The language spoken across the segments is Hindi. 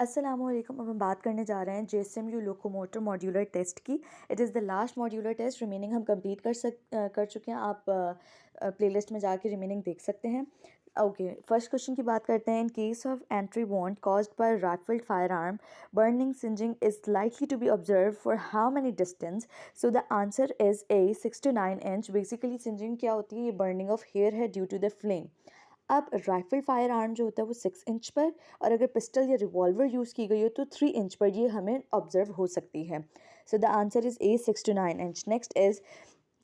अस्सलामुअलैकुम। अब हम बात करने जा रहे हैं जेएसएमयू लोकोमोटर मॉड्यूलर टेस्ट की। It is the last modular test, remaining हम कंप्लीट कर चुके हैं। आप प्लेलिस्ट में जाके रिमेनिंग देख सकते हैं। ओके, फर्स्ट क्वेश्चन की बात करते हैं। In case of entry wound caused by rifled firearm burning singeing is likely to be observe for how many distance? So the answer is a 6 to 9 inch. Basically singeing क्या होती है? ये बर्निंग ऑफ हेयर है ड्यू टू द फ्लेम। अब राइफल फायर आर्म जो होता है वो 6 इंच पर, और अगर पिस्टल या रिवॉल्वर यूज़ की गई हो तो 3 इंच पर ये हमें ऑब्जर्व हो सकती है। So the answer is a 6 to 9 inch. Next is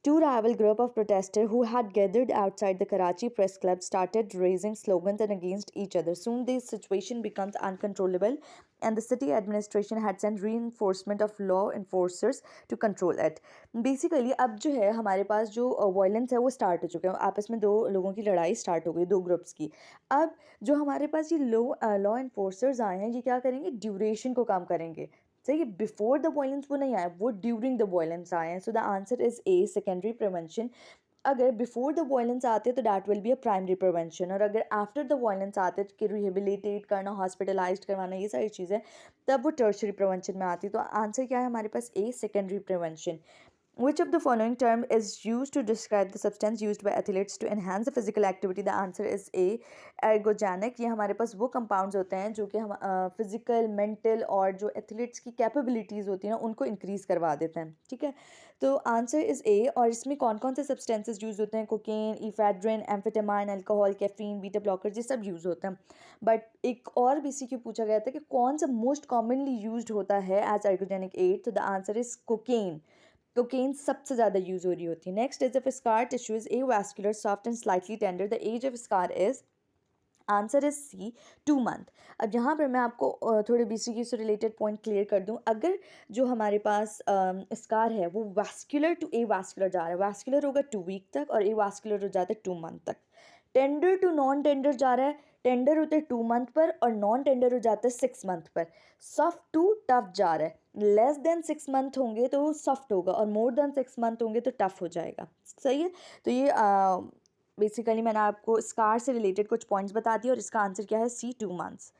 two rival group of protesters who had gathered outside the Karachi Press Club started raising slogans and against each other. Soon the situation becomes uncontrollable and the city administration had sent reinforcement of law enforcers to control it. Basically अब जो है हमारे पास जो वायलेंस है वो स्टार्ट हो चुका है। आपस में दो लोगों की लड़ाई स्टार्ट हो गई, दो ग्रुप्स की। अब जो हमारे पास ये लॉ एनफोर्सर्स आए हैं, ये क्या करेंगे? ड्यूरेशन को कम करेंगे। सही है, बिफोर द वॉयलेंस वो नहीं आए, वो ड्यूरिंग द वॉयलेंस आए हैं। सो the answer is A secondary prevention. अगर बिफोर द वॉयलेंस आते तो that will be a primary prevention, और अगर आफ्टर द वॉयलेंस आते कि रिहेबिलिटेट करना, हॉस्पिटलाइज करवाना, ये सारी चीज़ें, तब वो टर्शरी प्रिवेंशन में आती। तो आंसर क्या है हमारे पास? A secondary prevention. Which of the following term is used to describe the substance used by athletes to enhance the physical activity? The answer is A, ergogenic। ये हमारे पास वो कंपाउंड्स होते हैं जो कि हम फिजिकल, मेंटल और जो एथलीट्स की कैपेबिलिटीज़ होती हैं ना उनको इंक्रीज़ करवा देते हैं। ठीक है, तो आंसर इज़ ए। और इसमें कौन कौन से सब्सटेंसेस यूज़ होते हैं? Cocaine, ephedrine, amphetamine, alcohol, caffeine, beta blockers, ये सब यूज़ होते हैं। बट एक और BCQ पूछा गया था कि कौन सा मोस्ट कॉमनली यूज्ड होता है एज ergogenic एड? तो the answer is cocaine. Cocaine सबसे ज़्यादा यूज़ हो रही होती है। Next is, if scar tissue is avascular, soft and slightly tender, the age of scar is? Answer is C, 2 month. अब यहाँ पर मैं आपको थोड़े BCQ से रिलेटेड पॉइंट क्लियर कर दूँ। अगर जो हमारे पास स्कार है वो वास्कुलर टू ए वास्कुलर जा रहा है, वास्कुलर होगा 2 वीक तक और ए वास्कुलर हो जाता है 2 मंथ तक। टेंडर टू नॉन टेंडर जा रहा है, टेंडर होते हैं 2 मंथ पर और नॉन टेंडर हो जाता है 6 मंथ पर। सॉफ्ट टू टफ जा रहा है, लेस देन 6 मंथ होंगे तो सॉफ्ट होगा और मोर देन 6 मंथ होंगे तो टफ हो जाएगा। सही है, तो ये बेसिकली मैंने आपको स्कार से रिलेटेड कुछ पॉइंट्स बता दिए और इसका आंसर क्या है? सी, 2 मंथ्स।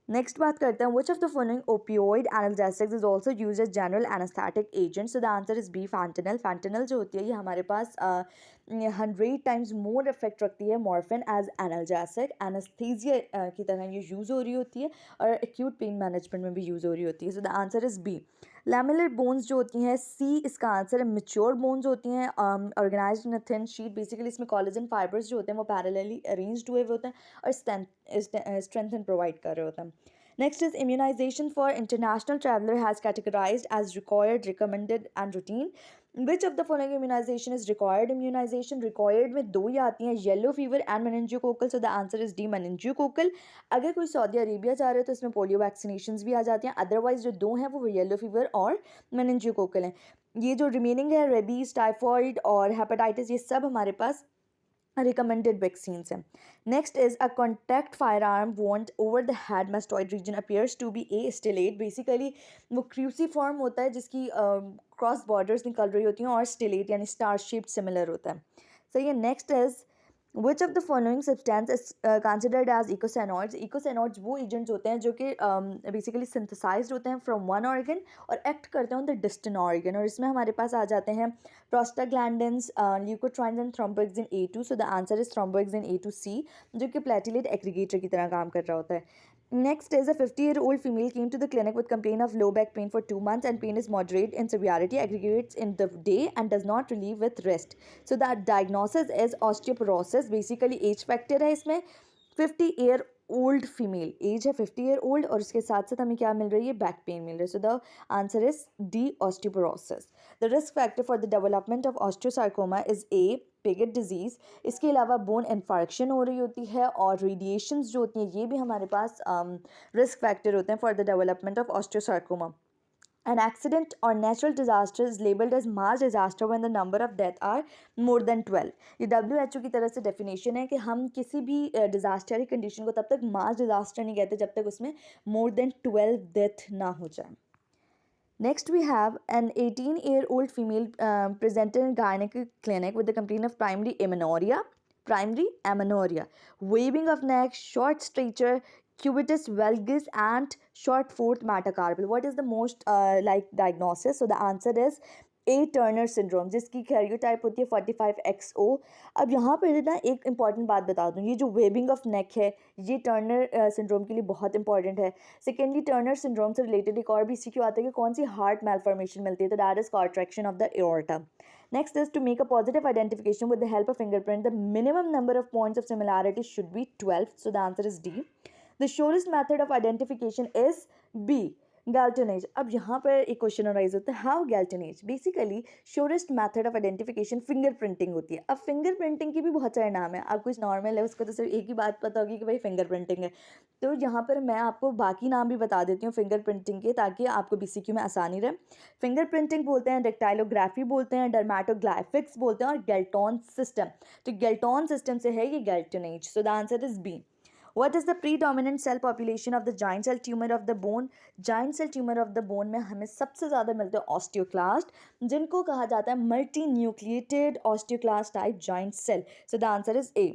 नेक्स्ट बात करते हैं, which of the following opioid analgesics is also use as general anaesthetic agent? So the answer is B, fentanyl. Fentanyl जो होती है ये हमारे पास 100 टाइम्स मोर इफेक्ट रखती है मॉर्फिन एज एनाल्जेसिक। एनास्थीजिया की तरह ये यूज़ हो रही होती है और एक्यूट पेन मैनेजमेंट में भी यूज़ हो रही होती है। So the answer is B. Lamellar bones जो होती हैं, सी इसका आंसर है। मेच्योर बोन्स होती हैं organised in a thin sheet. Basically इसमें कोलेजन फाइबर्स जो होते हैं वो पैरेलली अरेंज्ड हुए होते हैं और strengthen प्रोवाइड कर रहे होते हैं। Next is, immunization for international traveler has categorized as required, recommended and routine. Which of the following immunization is required immunization? Required में दो ही आती हैं, yellow fever and meningococcal. So the answer is D, meningococcal. अगर कोई सऊदी अरेबिया जा रहे हो तो इसमें पोलियो वैक्सीनेशंस भी आ जाती हैं। अदरवाइज जो दो हैं वो येलो फीवर और meningococcal हैं। ये जो रिमेनिंग है, रेबीज, टाइफॉइड और हेपेटाइटिस, ये सब हमारे पास recommended vaccines हैं। Next is, a contact firearm wound over the head mastoid region appears to be a stellate। Basically वो cruciform होता है जिसकी क्रॉस बॉर्डर्स निकल रही होती हैं और स्टेलेट यानी स्टार शेप्ड सिमिलर होता है। सही है। Next is, which of the following substance is considered as eicosanoids? Eicosanoids वो एजेंट्स होते हैं जो कि बेसिकली सिंथेसाइज्ड होते हैं फ्रॉम वन ऑर्गन और एक्ट करते हैं ऑन द डिस्टेंट ऑर्गन, और इसमें हमारे पास आ जाते हैं prostaglandins, leukotrienes and thromboxane A2। So the answer is thromboxane A2C, जो कि प्लेटिलेट एग्रीगेटर की तरह काम कर रहा होता है। Next is, a 50-year-old female came to the clinic with complaint of low back pain for 2 months and pain is moderate in severity, aggregates in the day and does not relieve with rest. So the diagnosis is osteoporosis. Basically age factor है इसमें, 50-year-old फीमेल, एज है 50 year old और उसके साथ साथ हमें क्या मिल रही है? बैक पेन मिल रही है। So the answer is D, osteoporosis. The risk factor for the development of osteosarcoma is A, Paget disease. इसके अलावा बोन इन्फार्क्शन हो रही होती है और रेडिएशंस जो होती हैं ये भी हमारे पास रिस्क फैक्टर होते हैं for the development of osteosarcoma. An accident or natural disaster is labeled as mass disaster when the number of death are more than 12। ये WHO की तरफ से डेफिनेशन है कि हम किसी भी डिजास्टरी कंडीशन को तब तक मास डिजास्टर नहीं कहते जब तक उसमें मोर देन 12 डेथ ना हो जाए। Next, we have an 18-year-old female presented in gynecological clinic with the complaint of primary amenorrhea, waving of neck, short stature, cubitus valgus, and short fourth metacarpal. What is the most diagnosis? So the answer is A Turner syndrome, जिसकी कैरियोटाइप होती है 45XO। अब यहाँ पर ना एक इंपॉर्टेंट बात बता दूँ, ये जो वेबिंग ऑफ नेक है ये टर्नर सिंड्रोम के लिए बहुत इंपॉर्टेंट है। सेकेंडली, टर्नर सिंड्रोम से रिलेटेड एक और भी सीक्यू आता है कि कौन सी हार्ट मेलफॉर्मेशन मिलती है, तो that is contraction of the aorta. Next is to make a positive identification with the help of fingerprint, the minimum number of points of similarity should be 12. So the answer is D. The surest method of identification is B, Galtonage. अब यहाँ पर एक क्वेश्चन अराइज होता है, how Galtonage? Basically surest method of identification finger printing होती है। अब फिंगर प्रिंटिंग की भी बहुत सारे नाम है, आप कुछ नॉर्मल है उसको तो सिर्फ एक ही बात पता होगी कि भाई फिंगर प्रिंटिंग है। तो यहाँ पर मैं आपको बाकी नाम भी बता देती हूँ फिंगर प्रिंटिंग के, ताकि आपको बीसीक्यू में आसानी रहे। फिंगर प्रिंटिंग बोलते हैं, डेक्टाइलोग्राफी बोलते हैं, डर्मेटोग्राफिक्स बोलते हैं, और गेल्टोन सिस्टम। तो गेल्टोन सिस्टम से है ये Galtonage. So the answer is B. What is the predominant cell population of the giant cell tumor of the bone? Giant cell tumor of the bone में हमें सबसे ज़्यादा मिलते हैं ऑस्टियोक्लास्ट, जिनको कहा जाता है multinucleated osteoclast type giant cell. So the answer is A.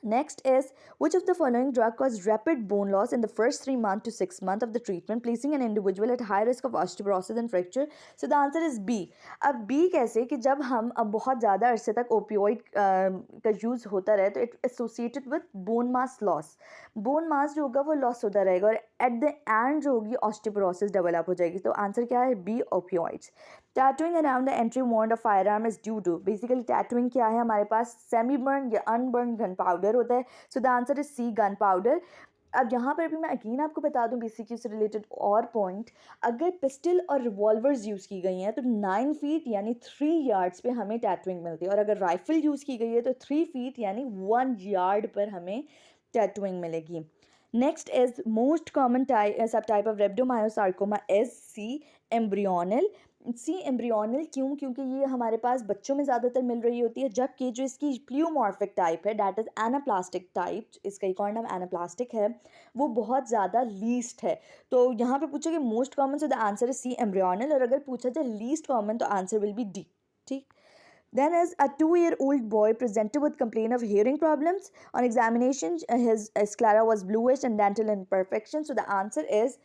Next is, which of the following drug causes rapid bone loss in the first 3 months to 6 months of the treatment, placing an individual at high risk of osteoporosis and fracture? So the answer is B. अब B कैसे कि जब हम अब बहुत ज़्यादा अरसे तक ओपियोइड का यूज़ होता रहे तो it associated with bone mass loss. Bone mass जो होगा वो लॉस होता रहेगा और एट द एंड जो होगी ऑस्टियोपोरोसिस डेवलप हो जाएगी। तो आंसर क्या है? B, opioids. Tattooing around the entry wound of firearm is due to. Basically tattooing क्या है? हमारे पास सेमी बर्न या अनबर्न गन पाउडर होता है। So the answer is C, gunpowder. अब यहाँ पर भी मैं अगेन आपको बता दूं बीसीक्यू से रिलेटेड और पॉइंट, अगर पिस्टल और रिवॉल्वर्स यूज़ की गई हैं तो 9 फीट यानी 3 यार्ड्स पे हमें टैटूइंग मिलती है, और अगर राइफल यूज़ की गई है तो 3 फीट यानी 1 यार्ड पर हमें टैटूइंग मिलेगी। Next is most common sub type of rhabdomyosarcoma is C, embryonal. C embryonal क्यों? क्योंकि ये हमारे पास बच्चों में ज़्यादातर मिल रही होती है, जबकि जो इसकी प्लियोमॉर्फिक टाइप है दैट इज़ एनाप्लास्टिक टाइप, इसका एक और नाम एनाप्लास्टिक है, वो बहुत ज़्यादा लीस्ट है। तो यहाँ पे पूछा कि most common, so the answer is C, embryonal, और अगर पूछा जाए लीस्ट कॉमन तो आंसर विल बी डी। ठीक। Then is a 2-year-old boy presented with complaint of hearing problems. On examination, his sclera was bluish and dental imperfection. So the answer is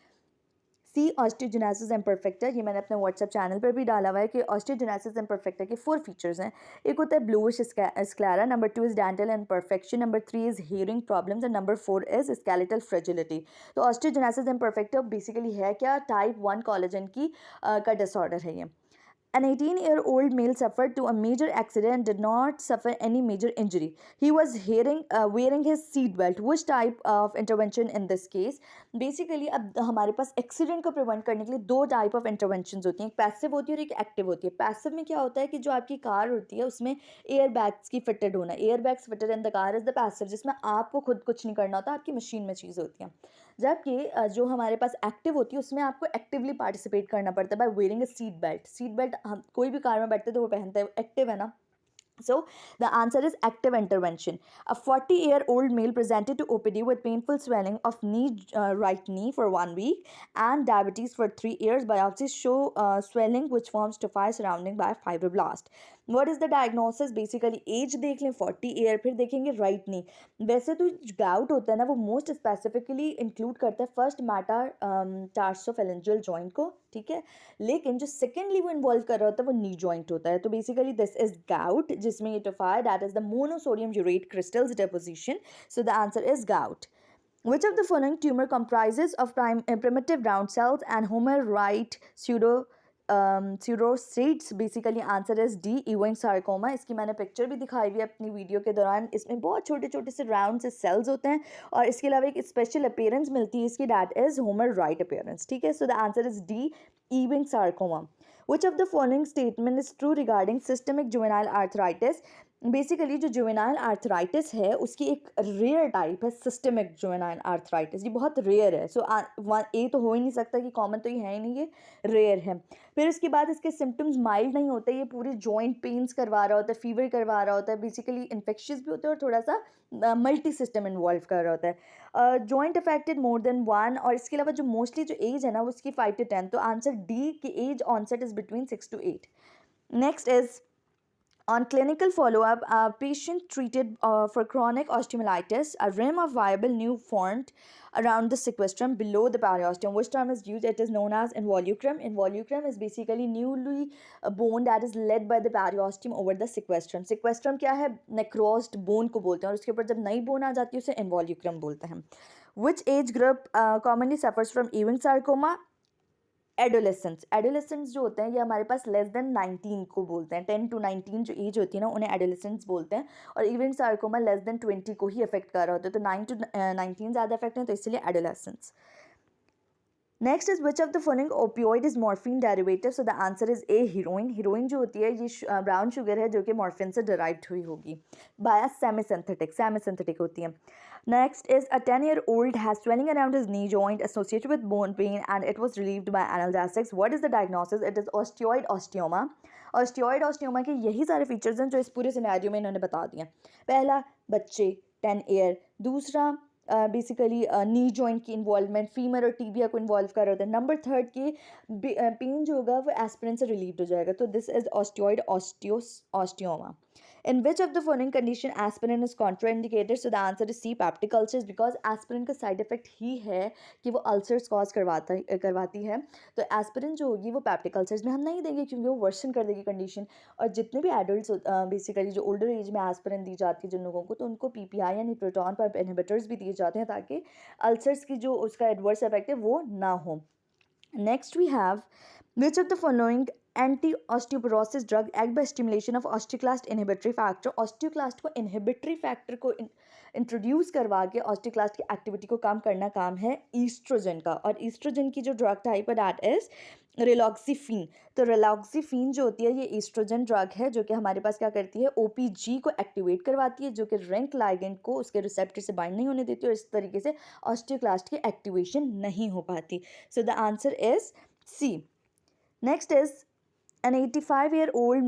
C, osteogenesis imperfecta. ये मैंने अपने व्हाट्सएप चैनल पर भी डाला हुआ है कि ऑस्टियोजेनेसिस इम्परफेक्टा के 4 फीचर्स हैं। एक होता है bluish sclera, number 2 is dental imperfection, number 3 is hearing problems, and number 4 is skeletal fragility. तो ऑस्टियोजेनेसिस इम्परफेक्टा बेसिकली है क्या? टाइप 1 कोलेजन की का डिसऑर्डर है ये। An 18-year-old male suffered to a major accident and did not suffer any major injury. He was wearing his seat belt. Which type of intervention in this case? Basically, अब हमारे पास एक्सीडेंट को प्रिवेंट करने के लिए 2 टाइप ऑफ इंटरवेंशन होती हैं, एक पैसिव होती है और एक एक्टिव होती है। पैसिव में क्या होता है कि जो आपकी कार होती है उसमें एयर बैग्स की फिटेड होना, air bags fitted in the car is the passive, जिसमें आपको खुद कुछ नहीं करना होता, आपकी मशीन में चीज़ होती है। जबकि जो हमारे पास एक्टिव होती है उसमें आपको एक्टिवली पार्टिसिपेट करना पड़ता है by wearing a seat belt. Seat belt हम कोई भी कार में बैठते तो वो पहनते हैं, एक्टिव है ना। So the answer is active intervention. A 40-year-old male presented to OPD with painful swelling of right knee for 1 week and diabetes for 3 years. Biopsies show swelling which forms tophi surrounding by fibroblast. What is the diagnosis? Basically age देख लें 40 ईयर, फिर देखेंगे राइट नी। वैसे तो गाउट होता है ना वो मोस्ट स्पेसिफिकली इंक्लूड करता है फर्स्ट मैटा टार्सोफेरेंजियल जॉइंट को, ठीक है, लेकिन जो सेकेंडली वो इन्वॉल्व कर रहा होता है वो नी जॉइंट होता है। तो बेसिकली दिस इज गाउट, जिसमें ये tophi that is the monosodium urate crystals deposition. So the answer is gout. Which of the following tumor comprises of primitive round cells and humerite pseudocytes? Basically answer is D, Ewing sarcoma. इसकी मैंने पिक्चर भी दिखाई हुई है अपनी वीडियो के दौरान। इसमें बहुत छोटे छोटे से राउंड से सेल्स होते हैं और इसके अलावा एक स्पेशल अपीयरेंस मिलती है इसकी, दैट इज हुमराइट अपीयरेंस। ठीक है, so the answer is D, Ewing sarcoma. Which of the following statement is true regarding systemic juvenile arthritis? Basically जो जुवेनाइल आर्थराइटिस है उसकी एक रेयर टाइप है सिस्टमिक जुवेनाइल आर्थराइटिस, ये बहुत रेयर है। सो ए तो हो ही नहीं सकता कि कॉमन तो ये है ही नहीं, ये रेयर है। फिर उसके बाद इसके सिम्टम्स माइल्ड नहीं होते, ये पूरे जॉइंट पेन्स करवा रहा होता है, फीवर करवा रहा होता है, बेसिकली इन्फेक्शियस भी होता है और थोड़ा सा मल्टी सिस्टम इन्वॉल्व कर रहा होता है। जॉइंट अफेक्टेड मोर देन 1, और इसके अलावा जो मोस्टली जो एज है ना वो उसकी 5 to 10। तो आंसर डी की age onset is between 6 to 8। Next is On clinical follow-up, a patient treated for chronic osteomyelitis, a rim of viable new formed around the sequestrum below the periosteum. Which term is used? It is known as involucrum. Involucrum is basically newly bone that is led by the periosteum over the sequestrum. Sequestrum क्या है? Necrosed bone को बोलते हैं, और उसके ऊपर जब नई bone आ जाती है उसे involucrum बोलते हैं. Which age group commonly suffers from Ewing sarcoma? Adolescents जो होते हैं ये हमारे पास लेस देन 19 को बोलते हैं. 10 to 19 जो एज होती है ना उन्हें एडोलेसेंट्स बोलते हैं. और इवन सार्कोमा लेस देन 20 को ही अफेक्ट कर रहा होता है, तो 9 to 19 ज़्यादा अफेक्ट है, तो इसलिए adolescents. Next is which of the following opioid is morphine derivative? So the answer is A heroine. Heroine जो होती है ये ब्राउन शुगर है जो कि मॉर्फिन से डिराइव्ड हुई होगी बाय सेमी सिंथेटिक होती है. Next is a 10-year-old has swelling around his knee joint associated with bone pain and it was relieved by analgesics. What is the diagnosis? It is osteoid osteoma. Osteoid osteoma के यही सारे फीचर्स हैं जो इस पूरे सिनेरियो में इन्होंने बता दिए. पहला बच्चे 10 ईयर, दूसरा बेसिकली नी जॉइंट की इन्वॉल्वमेंट, फीमर और टीबिया को इन्वॉल्व कर रहा होता है. नंबर थर्ड की पेन जो होगा वो एस्पिरिन से रिलीव हो जाएगा. तो this is osteoid osteoma. In which of the following condition aspirin is contraindicated? So the answer is C, peptic ulcers, because aspirin का side effect ही है कि वो ulcers cause करवाती है. तो aspirin जो होगी वो peptic ulcers में हम नहीं देंगे क्योंकि वो worsen कर देगी condition. और जितने भी adults बेसिकली जो older age में aspirin दी जाती है जिन लोगों को, तो उनको PPI यानी proton pump inhibitors भी दिए जाते हैं ताकि ulcers की जो उसका adverse effect है वो ना हो. Next we have which of the following anti-osteoporosis drug act by stimulation of osteoclast inhibitory factor? osteoclast को inhibitory factor को इंट्रोड्यूस करवा के ऑस्टियोक्लास्ट की एक्टिविटी को कम करना काम है ईस्ट्रोजन का. और ईस्ट्रोजन की जो ड्रग टाइप है दैट इज रिलॉक्सीफिन. तो रिलॉक्सीफिन जो होती है ये ईस्ट्रोजन ड्रग है जो कि हमारे पास क्या करती है, ओपीजी को एक्टिवेट करवाती है जो कि रैंक लाइगेंड को उसके रिसेप्टर से बाइंड नहीं होने देती और इस तरीके से ऑस्टियोक्लास्ट की एक्टिवेशन नहीं हो पाती. So the answer is C. Next is an 85-year-old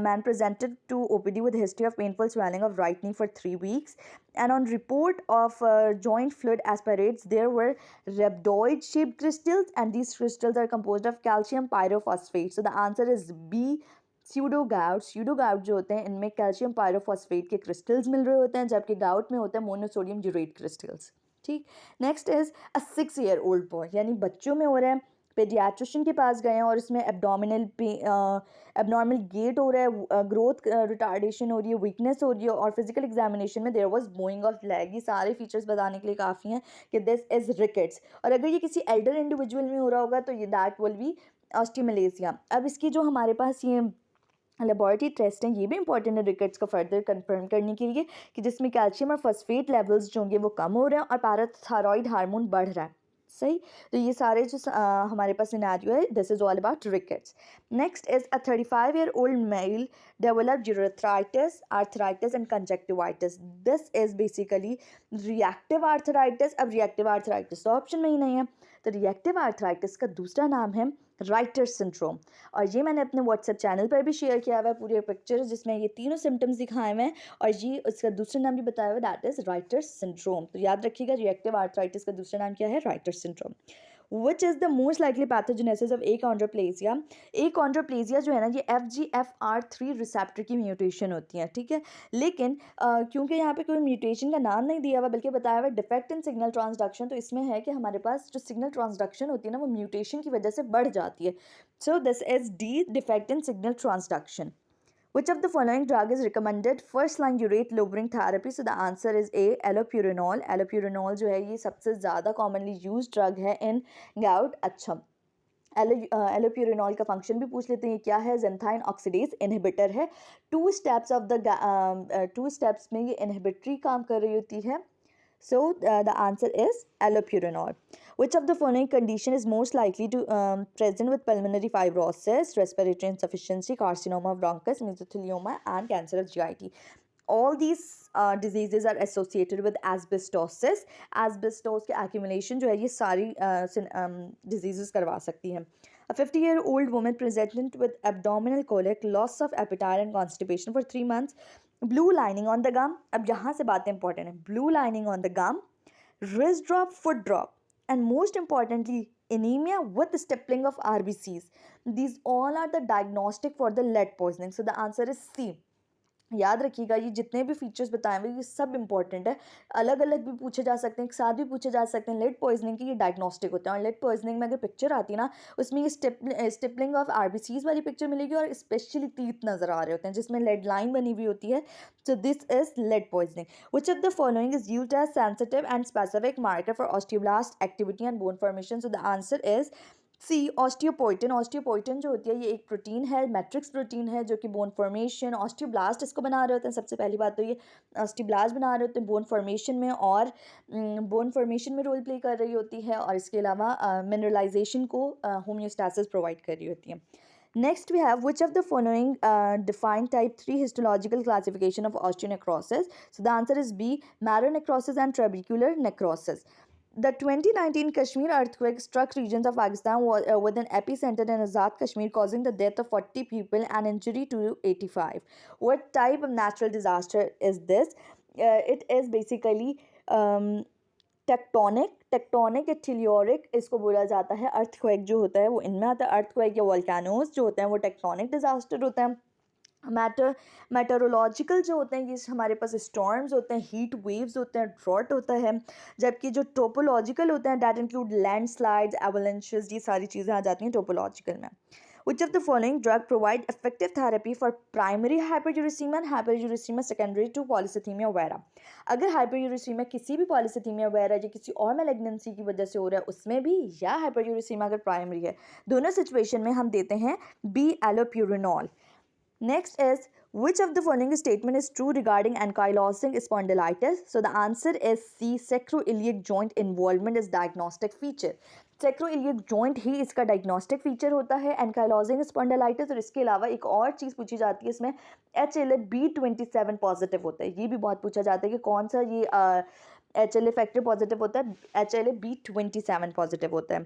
man presented to OPD with a history of painful swelling of right knee for 3 weeks. And on report of joint fluid aspirates, there were rhabdoid-shaped crystals, and these crystals are composed of calcium pyrophosphate. So the answer is B, pseudogout. pseudogout जो होते हैं इनमें कैल्शियम पायरोफॉस्फेट के क्रिस्टल्स मिल रहे होते हैं, जबकि गाउट में होता है मोनोसोडियम यूरेट क्रिस्टल्स. ठीक. Next is a 6-year-old boy, यानी बच्चों में हो रहा है. पेडियाट्रिशियन के पास गए हैं और इसमें एबनॉर्मल गेट हो रहा है, ग्रोथ रिटार्डेशन हो रही है, वीकनेस हो रही है, और फिजिकल एग्जामिनेशन में there was bowing of leg. ये सारे फीचर्स बताने के लिए काफ़ी हैं कि दिस इज रिकेट्स. और अगर ये किसी एल्डर इंडिविजुअल में हो रहा होगा तो ये दैट विल बी ऑस्टियोमलेशिया. अब इसकी जो हमारे पास ये लेबॉरेटरी टेस्ट हैं ये भी इंपॉर्टेंट है रिकेट्स को फर्दर कंफर्म करने के लिए कि जिसमें कैल्शियम और फॉस्फेट लेवल्स जो होंगे वो कम हो रहे हैं और पैराथायरॉइड हार्मोन बढ़ रहा है. सही. तो ये सारे जो हमारे पास सिनेरियो है this is all about rickets. Next is a 35-year-old male developed urethritis, arthritis and conjunctivitis. This is basically reactive arthritis. अब रिएक्टिव आर्थराइटिस तो ऑप्शन में ही नहीं है, तो रिएक्टिव आर्थराइटिस का दूसरा नाम है राइटर्स सिंड्रोम. और ये मैंने अपने व्हाट्सएप चैनल पर भी शेयर किया हुआ है पूरे पिक्चर जिसमें ये तीनों सिम्टम्स दिखाए हुए हैं और ये उसका दूसरा नाम भी बताया हुआ है दैट इज राइटर्स सिंड्रोम. तो याद रखिएगा रिएक्टिव आर्थराइटिस का दूसरा नाम क्या है, writers syndrome. Which is the most likely pathogenesis of achondroplasia? achondroplasia जो है ना ये FGFR3 रिसेप्टर की म्यूटेशन होती है. ठीक है. लेकिन क्योंकि यहाँ पे कोई म्यूटेशन का नाम नहीं दिया हुआ बल्कि बताया हुआ डिफेक्ट इन सिग्नल ट्रांसडक्शन, तो इसमें है कि हमारे पास जो सिग्नल ट्रांसडक्शन होती है ना वो म्यूटेशन की वजह से बढ़ जाती है. So this is D, defect in signal transduction. Which of the following drug is recommended first line urate lowering therapy? So the answer is A, allopurinol. allopurinol जो है ये सबसे ज़्यादा commonly used drug है in gout. अच्छा, एलोप्यूरिनॉल का फंक्शन भी पूछ लेते हैं ये क्या है, ज़ेंथाइन ऑक्सीडेज इनहिबिटर है. 2 स्टेप्स में ये इनहिबिटरी काम कर रही होती है. So the answer is allopurinol. Which of the following condition is most likely to present with pulmonary fibrosis, respiratory insufficiency, carcinoma of bronchus, mesothelioma, and cancer of GIT? All these diseases are associated with asbestosis. Asbestos के accumulation जो है ये सारी diseases करवा सकती है. A 50-year-old woman presented with abdominal colic, loss of appetite and constipation for 3 months. Blue lining on the gum. अब यहाँ से बातें important है. Blue lining on the gum, wrist drop, foot drop, and most importantly anemia with stippling of RBCs. These all are the diagnostic for the lead poisoning. So the answer is C. याद रखिएगा ये जितने भी फीचर्स बताए हुए ये सब इंपॉर्टेंट है, अलग अलग भी पूछे जा सकते हैं, एक साथ भी पूछे जा सकते हैं। लेड पॉइजनिंग की ये डायग्नोस्टिक होते हैं, और लेड पॉइजनिंग में अगर पिक्चर आती है ना, उसमें ये स्टिपलिंग ऑफ आरबीसीज वाली पिक्चर मिलेगी, और स्पेशली टीथ नज़र आ रहे होते हैं जिसमें लेड लाइन बनी हुई होती है। So this is lead poisoning. Which of the following is used as sensitive and specific marker for osteoblast activity and bone formation? So the answer is C, osteopontin. Osteopontin जो होती है ये एक प्रोटीन है, मैट्रिक्स प्रोटीन है, जो कि बोन फॉर्मेशन, ऑस्टियोब्लास्ट इसको बना रहे होते हैं। सबसे पहली बात तो ये ऑस्टियोब्लास्ट बना रहे होते हैं बोन फॉर्मेशन में, और बोन फॉर्मेशन में रोल प्ले कर रही होती है, और इसके अलावा मिनरलाइजेशन को होम्योस्टैसिस प्रोवाइड कर रही होती है। Next, we have which of the following define type 3 histological classification of osteonecrosis? So the answer is B, marrow necrosis and trabecular necrosis. The 2019 Kashmir earthquake struck regions of Pakistan with an epicenter in Azad Kashmir, causing the death of 40 people and injury to 85. What type of natural disaster is this? It is basically um, tectonic या टेलियोरिक इसको बोला जाता है। अर्थक्वेक जो होता है वो इनमें आता है। अर्थक्वेक या वोल्केनोज जो होते हैं वो टेक्टोनिक डिजास्टर होता है। मेटरोलॉजिकल जो होते हैं ये हमारे पास स्टॉर्म्स होते हैं, हीट वेव्स होते हैं, ड्रॉट होता है। जबकि जो टोपोलॉजिकल होते हैं दैट इंक्लूड लैंडस्लाइड्स, एवलांचेस, ये सारी चीज़ें आ जाती हैं टोपोलॉजिकल में। Which of the following drug provide effective therapy for primary hyperuricemia and hyperuricemia secondary to polycythemia vera? अगर हाइपरयूरिसीमिया किसी भी पॉलीसिथीमिया वेरा या किसी और मैलिग्नेंसी की वजह से हो रहा है उसमें भी, या हाइपरयूरिसीमिया अगर प्राइमरी है, दोनों सिचुएशन में हम देते हैं B allopurinol. Next is which of the following statement is true regarding ankylosing spondylitis? So the answer is C, sacroiliac joint involvement is diagnostic feature. sacroiliac joint ही इसका डायग्नोस्टिक फीचर होता है एनकाइलोजिंग स्पॉन्डिलाइटिस। और इसके अलावा एक और चीज़ पूछी जाती है इसमें, HLA-B27 पॉजिटिव होता है। ये भी बहुत पूछा जाता है कि कौन सा ये HLA फैक्टर पॉजिटिव होता है, HLA-B27 पॉजिटिव होता है।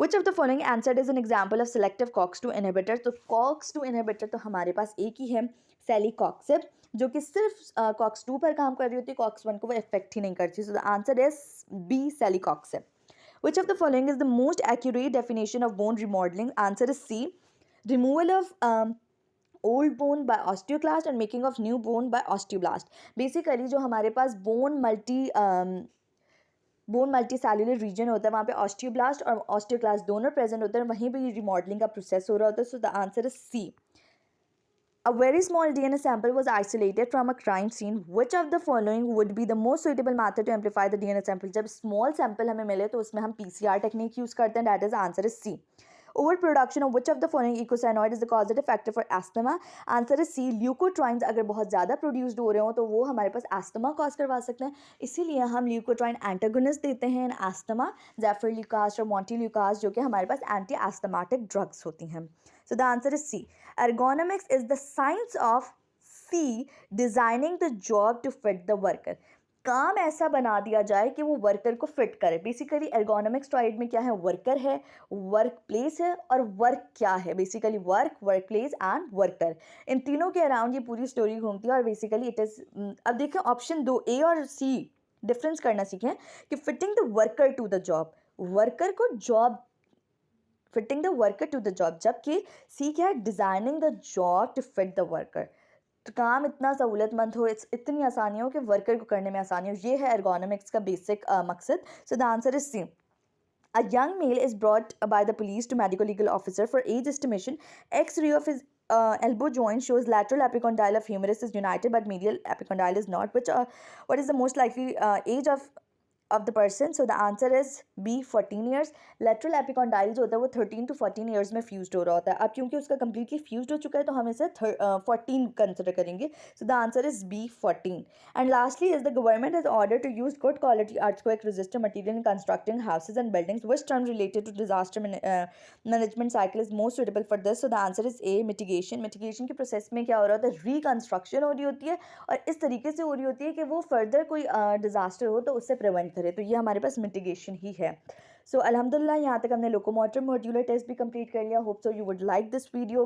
विच of the following answer is an example of selective COX-2 inhibitor? तो COX-2 इनहिबिटर तो हमारे पास एक ही है, सेलिकॉक्सिब, जो कि सिर्फ COX-2 पर काम कर रही होती है, COX-1 को वो इफेक्ट ही नहीं करती। So the answer is B, celecoxib. Which of the following is the most accurate definition of bone remodeling? Answer is C, removal of old bone by osteoclast and making of new bone by osteoblast. Basically जो हमारे पास बोन मल्टी सेलुलर रीजन होता है वहाँ पे ऑस्टियोब्लास्ट और ऑस्टियोक्लास्ट दोनों प्रेजेंट होते हैं, वहीं पे रिमॉडलिंग का प्रोसेस हो रहा होता है। So the answer is C. A very small DNA sample was isolated from a crime scene. Which of the following would be the most suitable method to amplify the DNA sample? जब small sample हमें मिले तो उसमें हम PCR टेक्निक यूज़ करते हैं। That is answer is C. Overproduction of which of the following eicosanoid is the causative factor for asthma? Answer is C, leukotrienes अगर बहुत ज़्यादा प्रोड्यूस्ड हो रहे हो तो वो हमारे पास एस्थमा कॉज करवा सकते हैं, इसीलिए हम ल्यूकोट्राइन एंटागोनिस्ट देते हैं इन एस्थमा, ज़ेफरल्यूकास और मॉन्टेल्यूकास, जो कि हमारे पास एंटी एस्थमाटिक ड्रग्स होती हैं। So the answer is C. Ergonomics is the science of C, designing the job to fit the worker. काम ऐसा बना दिया जाए कि वो वर्कर को फिट करे। बेसिकली एर्गोनॉमिक्स ट्राइड में क्या है, वर्कर है, वर्क प्लेस है, और वर्क क्या है, basically work, work place and worker, इन तीनों के अराउंड ये पूरी स्टोरी घूमती है। और बेसिकली इट इज़, अब देखिए ऑप्शन 2 ए और सी डिफरेंस करना सीखें कि fitting the worker to the job, worker को job, fitting the worker to the job, जबकि सी क्या है, designing the job to fit the worker, तो काम इतना सहूलतमंद हो, इतनी आसानी हो कि वर्कर को करने में आसानी हो, ये है एर्गोनॉमिक्स का बेसिक मकसद। So the answer is C. A young male is brought by the police to medical legal officer for age estimation. X-ray of his elbow joint shows lateral epicondyle of humerus is united but medial epicondyle is not. What is the most likely age of the person? So the answer is B, 14 years. Lateral epicondyle जो होता है वो 13 to 14 years में फ्यूज्ड हो रहा होता है। अब क्योंकि उसका completely फ्यूज्ड हो चुका है तो हम इसे 14 कंसिडर करेंगे। So the answer is B, 14. And lastly is the government has ordered to use good quality earthquake resistant material in constructing houses and buildings. Which term related to disaster management cycle is most suitable for this? So the answer is A, mitigation. Mitigation के प्रोसेस में क्या हो रहा होता है, रिकन्स्ट्रक्शन हो रही होती है, और इस तरीके से हो रही होती है कि वो फर्दर कोई डिजास्टर हो तो उससे प्रिवेंट करे, तो ये हमारे पास मिटिगेशन ही है। सो अल्हम्दुलिल्लाह यहाँ तक हमने लोकोमोटर मॉड्यूलर टेस्ट भी कंप्लीट कर लिया। Hope so you would like this video.